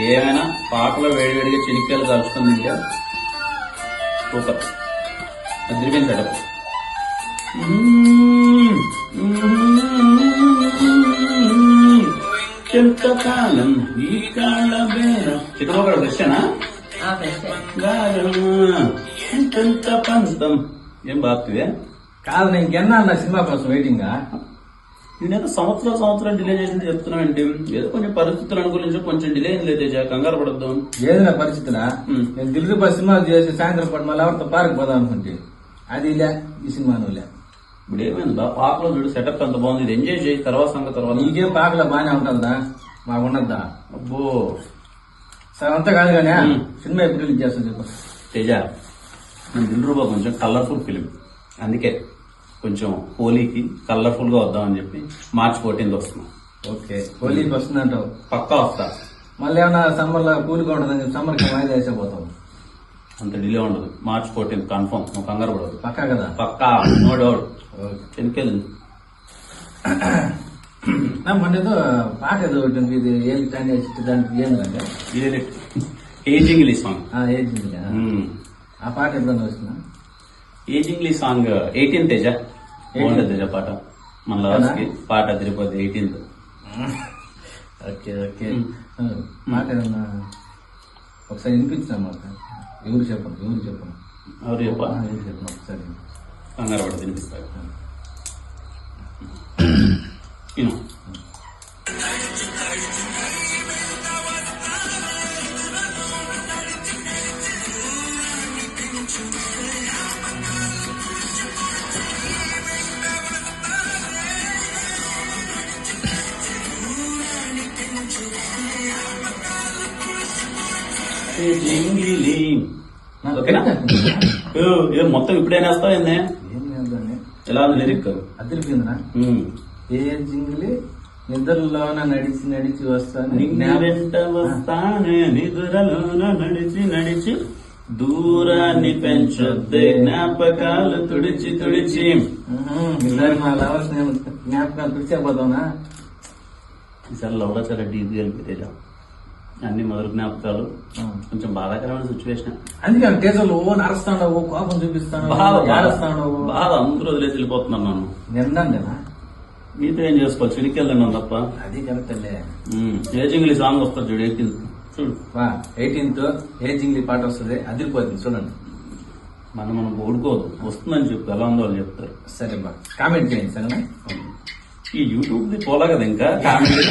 ఏమైనా పాటలో వేడివేడిగా చెనిక్కాయలు కలుసుకుని తింటే సూపర్. అదిరిపోయింది సెటప్. ఎంతకాలం ఈ కాళ్ళ బేర చిత్రం దర్శనా ఎంత పంతం ఏం బాగుతుంది కాదు. నేను ఇంకెన్నా అన్న సినిమా కోసం వెయిటింగ్. నేనేదో సంవత్సరం డిలే చేసింది చెప్తున్నానండి. ఏదో కొంచెం పరిస్థితులు అనుకూలించి కొంచెం డిలే అయింది. లేదా కంగారు పడద్దు. ఏది నా పరిస్థితులా? నేను దిల్రుబా సినిమా చేసి సాయంత్రం పాటు మళ్ళీ ఎవరితో పార్క్ పోదాం అనుకుంటే అది లే, ఈ సినిమా నువ్వులే. ఇప్పుడు ఏమైంది బా పాకలో చూడు సెటప్ ఎంత బాగుంది. ఇది ఎంజాయ్ చేయి. తర్వాత సంగతి తర్వాత. నీకేం పాకలో బాగానే ఉంటుందా? మాకున్నద్దా? అబ్బో సరే అంతా కాదు కానీ సినిమా ఎప్పుడు రిలీజ్ చేస్తాను చెప్పు. తేజ, నేను దిల్రుబా కొంచెం కలర్ఫుల్ ఫిలిం, అందుకే కొంచెం హోలీకి కలర్ఫుల్ గా వద్దామని చెప్పి March 14th వస్తున్నాం. ఓకే, హోలీకి వస్తుందంటావు? పక్కా వస్తా. మళ్ళీ ఏమన్నా సమ్మర్ లో కూల్గా ఉంటుందని చెప్పి సమ్మర్ కి వాయిదా వేసేపోతాం. అంత డిలే ఉండదు. March 14th confirm. నువ్వు కంగారు పడదు. పక్కా కదా? పక్కా, నో డౌట్. ఎందుకెళ్ళి మొన్న ఏదో పాట ఏదో ఉంటుంది, ఇది ఏం టైం దానికి ఏంటంటే ఏజ్ ఇంగ్లీష్ సాంగ్. ఏజ్ ఆ పాట ఎప్పుడన్నా వస్తుందా? Age English song 18th Teja. బాగుంటుంది తేజ పాట. మన లాస్ట్ కి పాట తిరుపతి 18th. Okay okay. మాట ఏమన్నా ఒకసారి వినిపించాం మాట. ఎవరు చెప్పండి ఎవరు చెప్పాలి చెప్పండి ఒకసారి. కంగారు పడ తినిపిస్తారు. మొత్తం ఇప్పుడైనా వస్తావు ఏందే? ఏం లేదండి. ఎలా ఉంది లిరిక్? అదిరిపోయిందా? ఏ జింగిలి నిద్రలోన నడిచి నడిచి వస్తాను, వెంట వస్తానే నిద్రలోన నడిచి నడిచి దూరాన్ని పెంచొద్దే జ్ఞాపకాలు తుడిచి తుడిచి. మా లవర్స్ జ్ఞాపకాలు తుడిచేపోతావునా? ఈసారి లవ్లో చాలా డీప్ కలిపి అన్ని మొదలు జ్ఞాపకాలు. కొంచెం బాధాకరమైన సిచ్యువేషన్. అందుకని టేజర్లు ఓ నరస్తాడవు, కోపం చూపిస్తాను, ఏడుస్తాడవు. బాధ అందరూ వదిలేసి వెళ్ళిపోతున్నాను నన్ను. నిందండినా మీతో ఏం చేసుకోవాలి? చినికెళ్ళండి తప్ప. అది కరెక్టే. ఏజింగ్లీ సాంగ్ వస్తుంది చూడు 18th. చూడు 18th ఏజింగ్లీ పాట వస్తుంది, అదిరిపోతుంది చూడండి. మనం ఓడుకోవద్దు. వస్తుందని చెప్పు. ఎలా ఉందో వాళ్ళు చెప్తారు. సరే బా, కామెంట్ చేయండి సరేనా? ఈ యూట్యూబ్ ది పోలా కదా ఇంకా కామెంట్